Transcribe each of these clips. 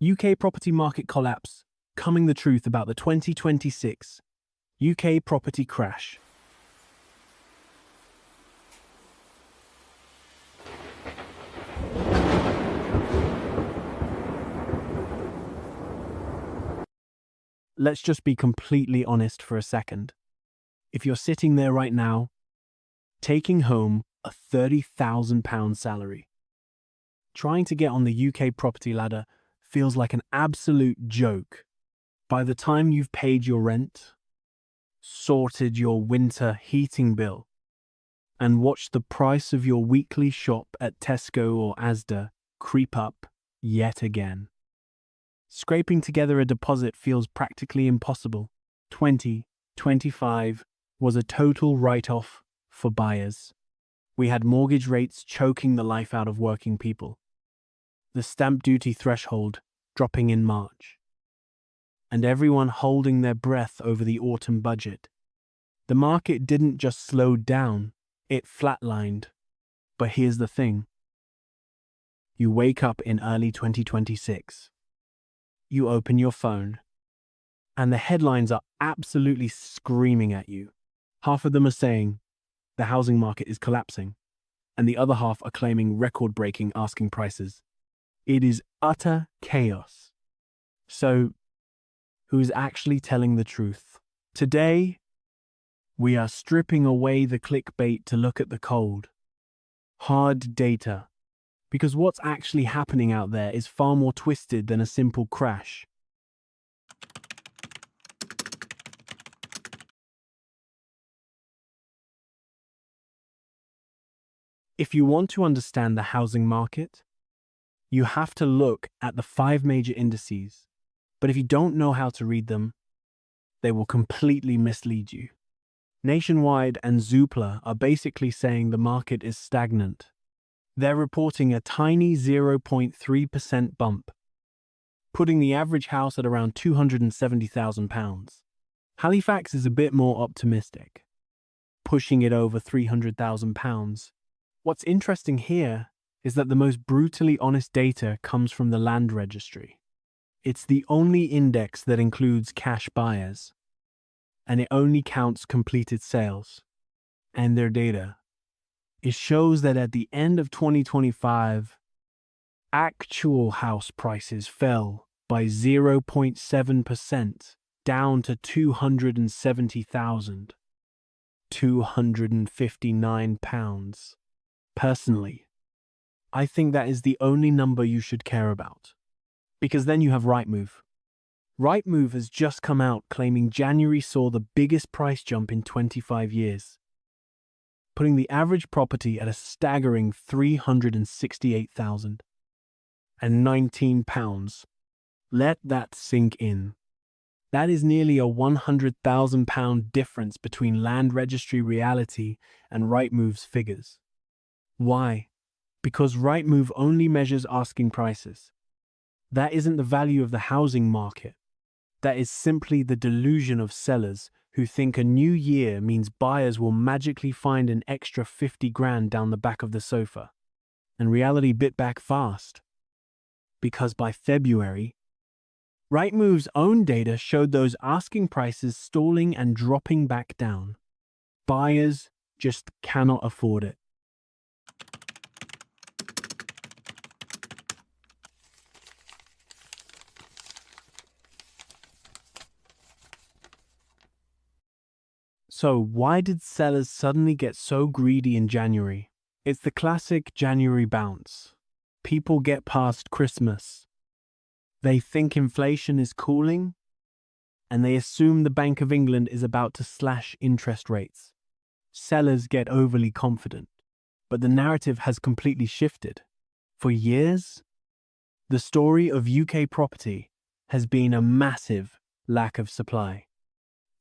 UK property market collapse, coming the truth about the 2026 UK property crash. Let's just be completely honest for a second. If you're sitting there right now, taking home a £30,000 salary, trying to get on the UK property ladder feels like an absolute joke. By the time you've paid your rent, sorted your winter heating bill, and watched the price of your weekly shop at Tesco or Asda creep up yet again, scraping together a deposit feels practically impossible. 2025 was a total write-off for buyers. We had mortgage rates choking the life out of working people, the stamp duty threshold dropping in March, and everyone holding their breath over the autumn budget. The market didn't just slow down, it flatlined. But here's the thing. You wake up in early 2026. You open your phone, and the headlines are absolutely screaming at you. Half of them are saying the housing market is collapsing, and the other half are claiming record-breaking asking prices. It is utter chaos. So, who's actually telling the truth? Today, we are stripping away the clickbait to look at the cold, hard data, because what's actually happening out there is far more twisted than a simple crash. If you want to understand the housing market, you have to look at the 5 major indices. But if you don't know how to read them, they will completely mislead you. Nationwide and Zoopla are basically saying the market is stagnant. They're reporting a tiny 0.3% bump, putting the average house at around £270,000. Halifax is a bit more optimistic, pushing it over £300,000. What's interesting here is that the most brutally honest data comes from the Land Registry. It's the only index that includes cash buyers, and it only counts completed sales. And their data, it shows that at the end of 2025, actual house prices fell by 0.7%, down to £270,259. Personally, I think that is the only number you should care about. Because then you have Rightmove. Rightmove has just come out claiming January saw the biggest price jump in 25 years, putting the average property at a staggering £368,019. Let that sink in. That is nearly a £100,000 difference between Land Registry reality and Rightmove's figures. Why? Because Rightmove only measures asking prices. That isn't the value of the housing market. That is simply the delusion of sellers who think a new year means buyers will magically find an extra 50 grand down the back of the sofa. And reality bit back fast. Because by February, Rightmove's own data showed those asking prices stalling and dropping back down. Buyers just cannot afford it. So why did sellers suddenly get so greedy in January? It's the classic January bounce. People get past Christmas. They think inflation is cooling, and they assume the Bank of England is about to slash interest rates. Sellers get overly confident, but the narrative has completely shifted. For years, the story of UK property has been a massive lack of supply.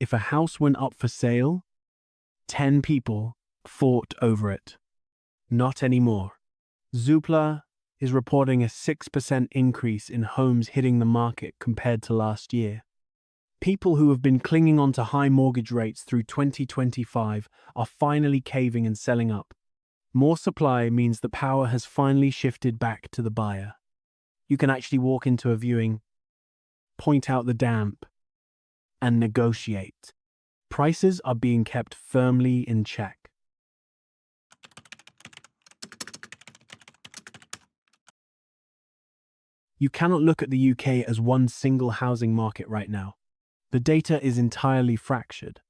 If a house went up for sale, 10 people fought over it. Not anymore. Zoopla is reporting a 6% increase in homes hitting the market compared to last year. People who have been clinging on to high mortgage rates through 2025 are finally caving and selling up. More supply means the power has finally shifted back to the buyer. You can actually walk into a viewing, point out the damp, and negotiate. Prices are being kept firmly in check. You cannot look at the UK as one single housing market right now. The data is entirely fractured.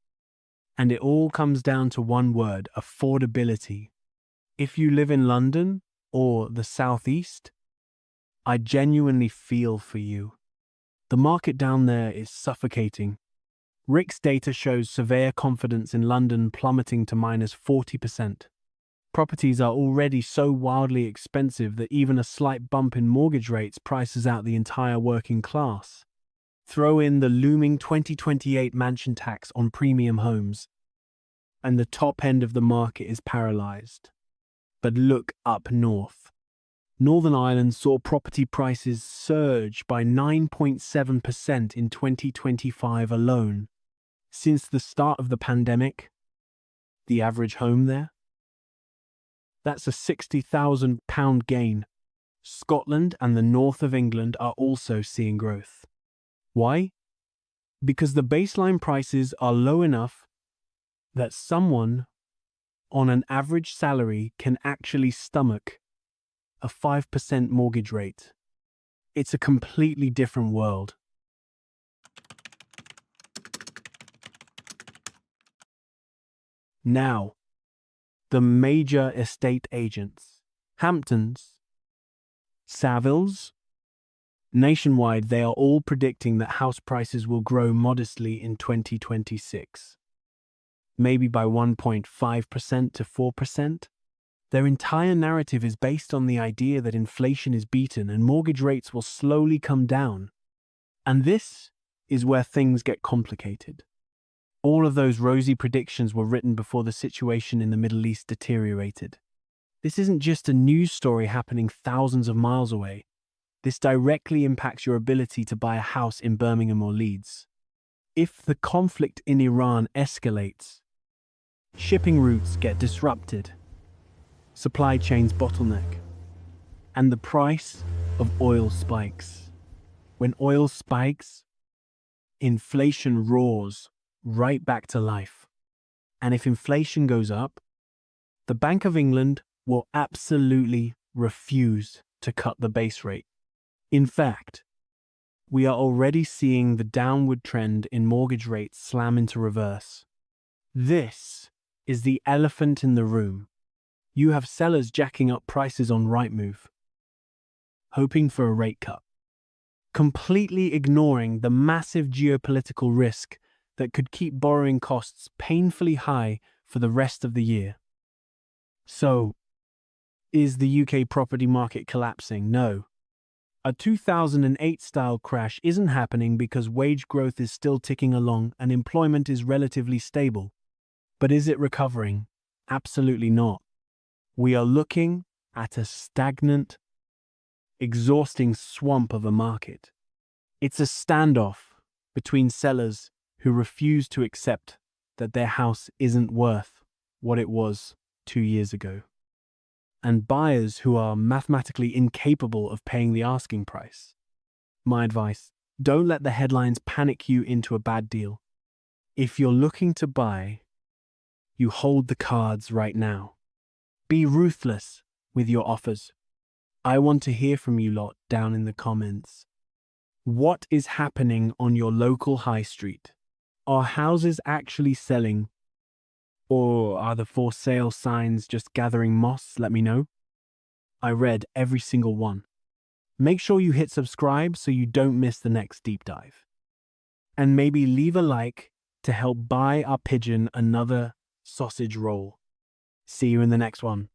And it all comes down to one word: affordability. If you live in London or the Southeast, I genuinely feel for you. The market down there is suffocating. RICS data shows surveyor confidence in London plummeting to -40%. Properties are already so wildly expensive that even a slight bump in mortgage rates prices out the entire working class. Throw in the looming 2028 mansion tax on premium homes, and the top end of the market is paralyzed. But look up north. Northern Ireland saw property prices surge by 9.7% in 2025 alone. Since the start of the pandemic, the average home there? That's a £60,000 gain. Scotland and the north of England are also seeing growth. Why? Because the baseline prices are low enough that someone on an average salary can actually stomach a 5% mortgage rate. It's a completely different world. Now, the major estate agents: Hamptons, Savills, nationwide, they are all predicting that house prices will grow modestly in 2026. Maybe by 1.5% to 4%. Their entire narrative is based on the idea that inflation is beaten and mortgage rates will slowly come down. And this is where things get complicated. All of those rosy predictions were written before the situation in the Middle East deteriorated. This isn't just a news story happening thousands of miles away. This directly impacts your ability to buy a house in Birmingham or Leeds. If the conflict in Iran escalates, shipping routes get disrupted, supply chains bottleneck, and the price of oil spikes. When oil spikes, inflation roars right back to life. And if inflation goes up, the Bank of England will absolutely refuse to cut the base rate. In fact, we are already seeing the downward trend in mortgage rates slam into reverse. This is the elephant in the room. You have sellers jacking up prices on Rightmove, hoping for a rate cut, completely ignoring the massive geopolitical risk that could keep borrowing costs painfully high for the rest of the year. So, is the UK property market collapsing? No. A 2008-style crash isn't happening because wage growth is still ticking along and employment is relatively stable. But is it recovering? Absolutely not. We are looking at a stagnant, exhausting swamp of a market. It's a standoff between sellers who refuse to accept that their house isn't worth what it was 2 years ago, and buyers who are mathematically incapable of paying the asking price. My advice: don't let the headlines panic you into a bad deal. If you're looking to buy, you hold the cards right now. Be ruthless with your offers. I want to hear from you lot down in the comments. What is happening on your local high street? Are houses actually selling? Or are the for sale signs just gathering moss? Let me know. I read every single one. Make sure you hit subscribe so you don't miss the next deep dive. And maybe leave a like to help buy our pigeon another sausage roll. See you in the next one.